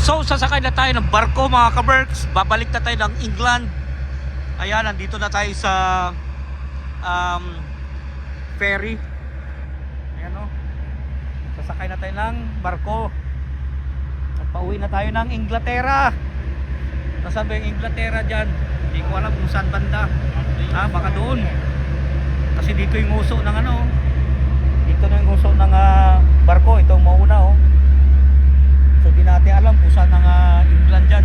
So sasakay na tayo ng barko mga kaberks. Babalik na tayo ng England. Ayan, nandito na tayo sa ferry. Ayan o. Sasakay na tayo ng barko. At pauwi na tayo ng Inglaterra. Nasaan ba yung Inglaterra dyan? Hindi ko alam kung saan banda. Baka doon. Kasi dito yung uso ng ano. Dito na yung uso ng barko. Ito ang mauna oh. So di natin alam kung saan ang England dyan.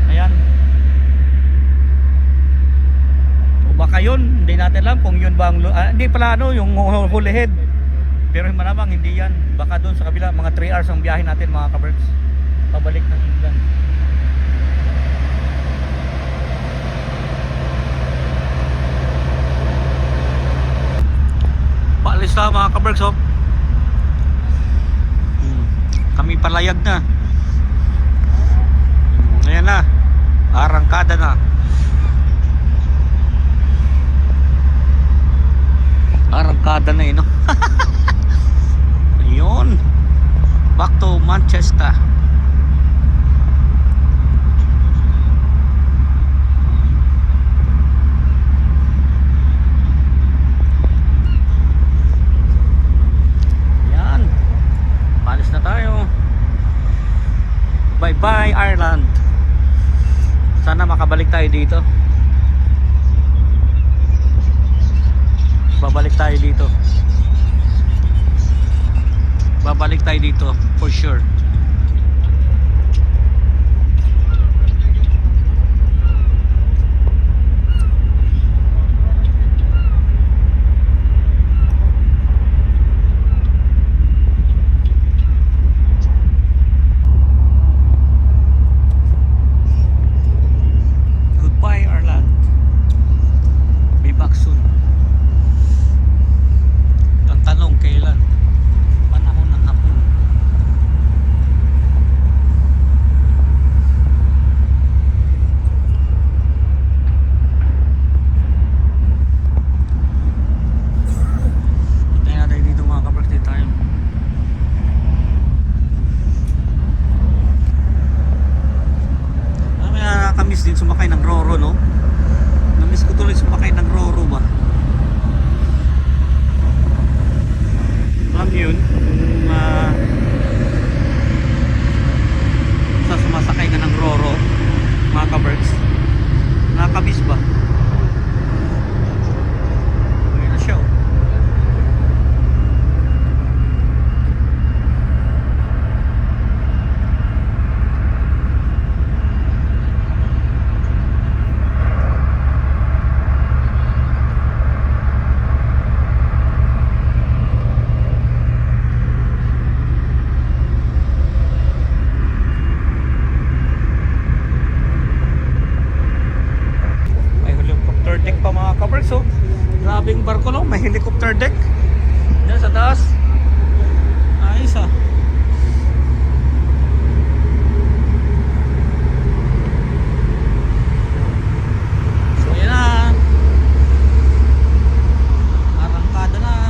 Ayan. O baka yun, hindi natin alam kung yun ba ang hindi pala ano, yung Holyhead. Pero malamang hindi yan. Baka doon sa kabila, mga 3 hours ang biyahe natin mga kaberks. Pabalik ng England. Paalis na mga kaberks oh. Kami palayag na. Ayan na. Arangkada na. Arangkada na no? Ayun. Back to Manchester. Ayan. Palis na tayo. Bye bye Ireland. Sana makabalik tayo dito. Babalik tayo dito. Babalik tayo dito for sure. Din sumakay ng Roro no. Namiss ko tuloy sumakay ng Roro ba. Alam yun sa sumasakay ka ng Roro mga kaberks. Nakakamiss ba? Ayan na siya oh. So, grabing barko no, may helicopter deck. Yan sa taas. Ayos ah. So yan na. Arangkada na.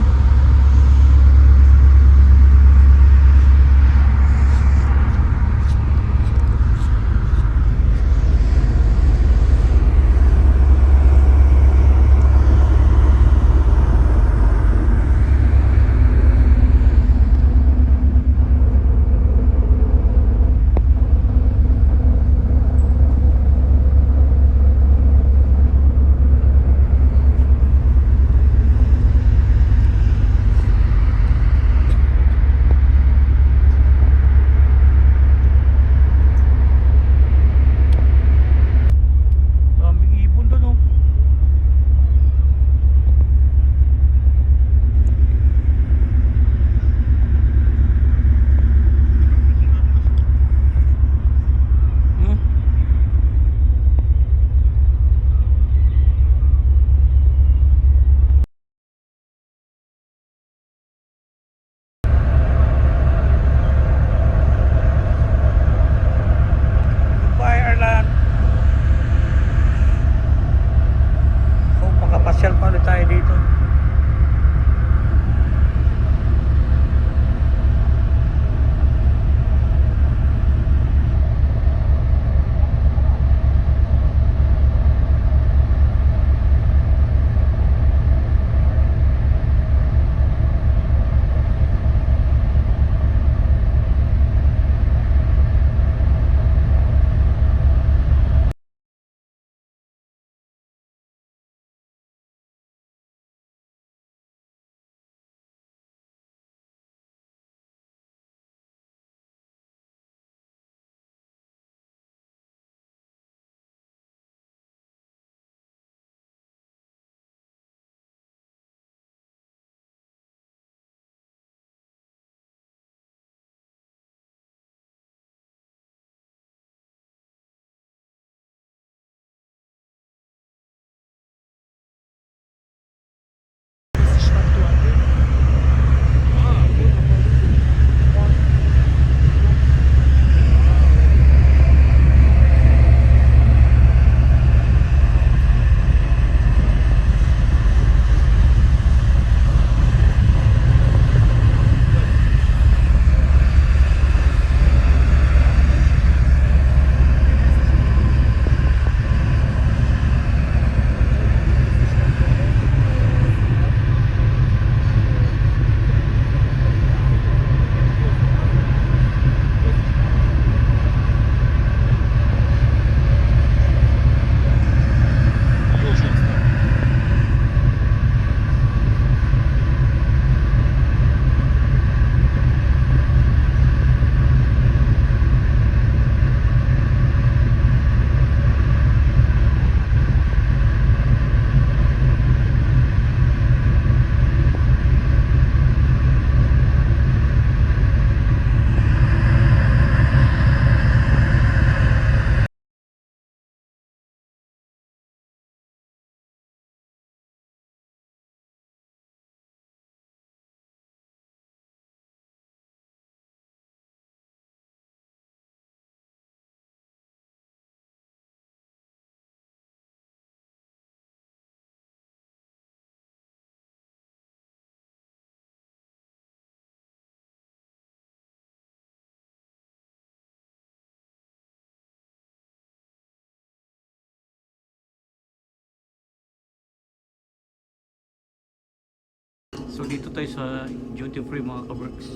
So dito tayo sa duty free mga kabricks.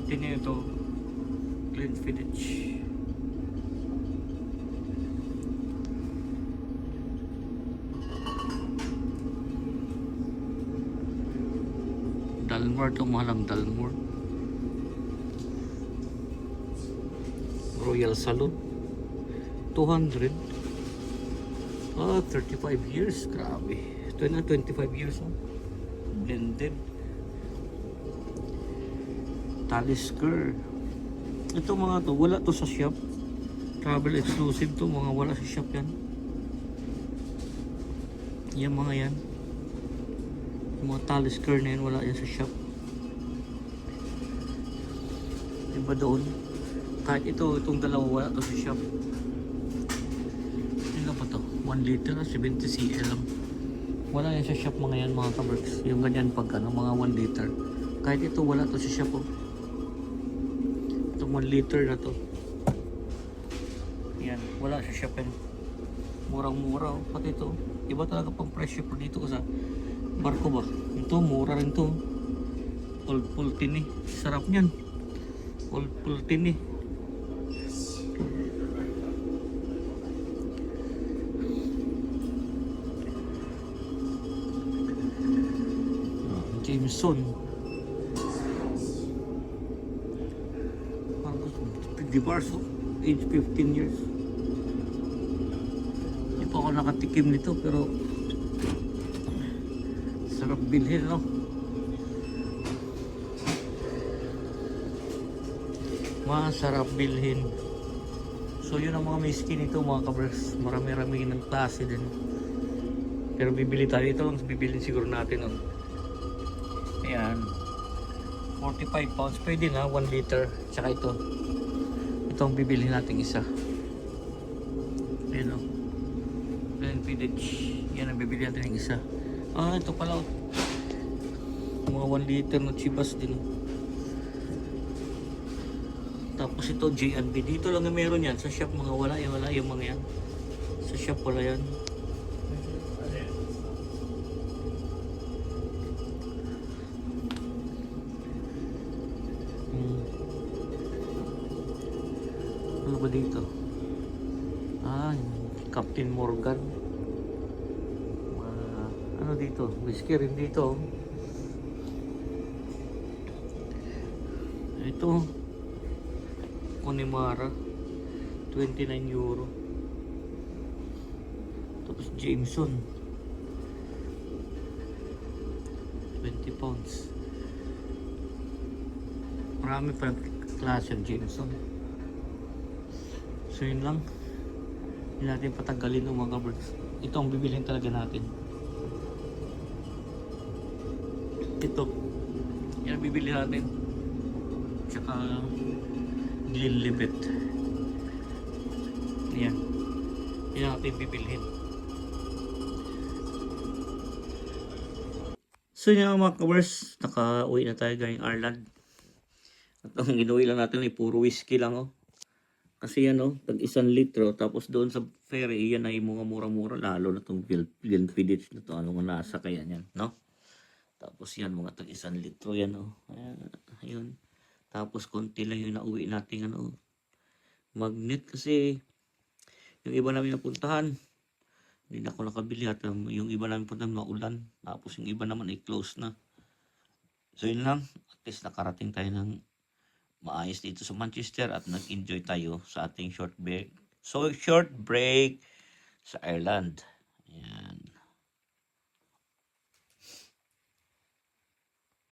Tingnan ito, Glenfiddich. Dalmore to, mahalang Dalmore. Royal Salute 200. 35 years, grabe. Ito na 25 years, blended. Talisker. Ito mga to, wala to sa shop. Travel exclusive to, mga wala sa shop yan. Yan mga yan. Yung mga Talisker na yan, wala yan sa shop. Diba doon? Kahit itong dalawa wala to sa shop. Ano pa to? 1 liter na 70 cl lang. Wala yan sa shop mga yan mga kabricks. Yung ganyan pag ano, mga 1 liter. Kahit ito wala to sa shop oh. Itong 1 liter na to. Yan, wala sa shop yan. Murang-mura oh. Pati ito, iba talaga pang presyo po dito sa barko ba. Ito, mura rin to. Old Pultini. Sarap niyan. Old Pultini. Jameson. The bars of age 15 years. Hindi pa ako nakatikim nito pero sarap bilhin, no? Masarap bilhin. So yun ang mga whiskey nito mga kabricks. Marami-rami ng klase din. Pero bibili tayo. Ito lang bibili siguro natin. No? Ayan. 45 pounds. Pwede na. 1 liter. Tsaka ito. Ito ang bibili natin isa. Ayan o. Glenfiddich. Yan ang bibili natin ng isa. Ah, ito pala. Mga 1 liter na chibas din. Tapos ito J&B. Dito lang na meron yan. Sa shop mga wala yung mga yan. Sa shop wala yan. Ano ba dito? Ah, Captain Morgan. Ano dito? Whiskey rin dito. Ito Connemara 29 euro. Tapos Jameson 20 pounds. Marami pa klase ng Jameson. So yun lang. Hindi natin patagalin ng mga kabricks. Ito ang bibilhin talaga natin. Ito. Yan ang bibili natin. Tsaka Glenlivet. Yan. Yan natin bibilhin. So yun mga kabricks. Naka-uwi na tayo galing Ireland. At ang inuwi lang natin ay puro whiskey lang oh. Kasi yan oh, tag 1 litro. Tapos doon sa ferry, yan ay mga mura-mura. Lalo na itong Glenfiddich na ito. Ano nga nasa kaya yan, no? Tapos yan, mga tag 1 litro yan oh. Ayun. Tapos konti lang yung nauwi natin ano. Magnet kasi yung iba namin napuntahan. Hindi na ako nakabili at yung iba namin puntahan maulan. Tapos yung iba naman ay close na. So yun lang. At least nakarating tayo ng maayos dito sa Manchester at nag-enjoy tayo sa ating short break. So short break sa Ireland. Yan.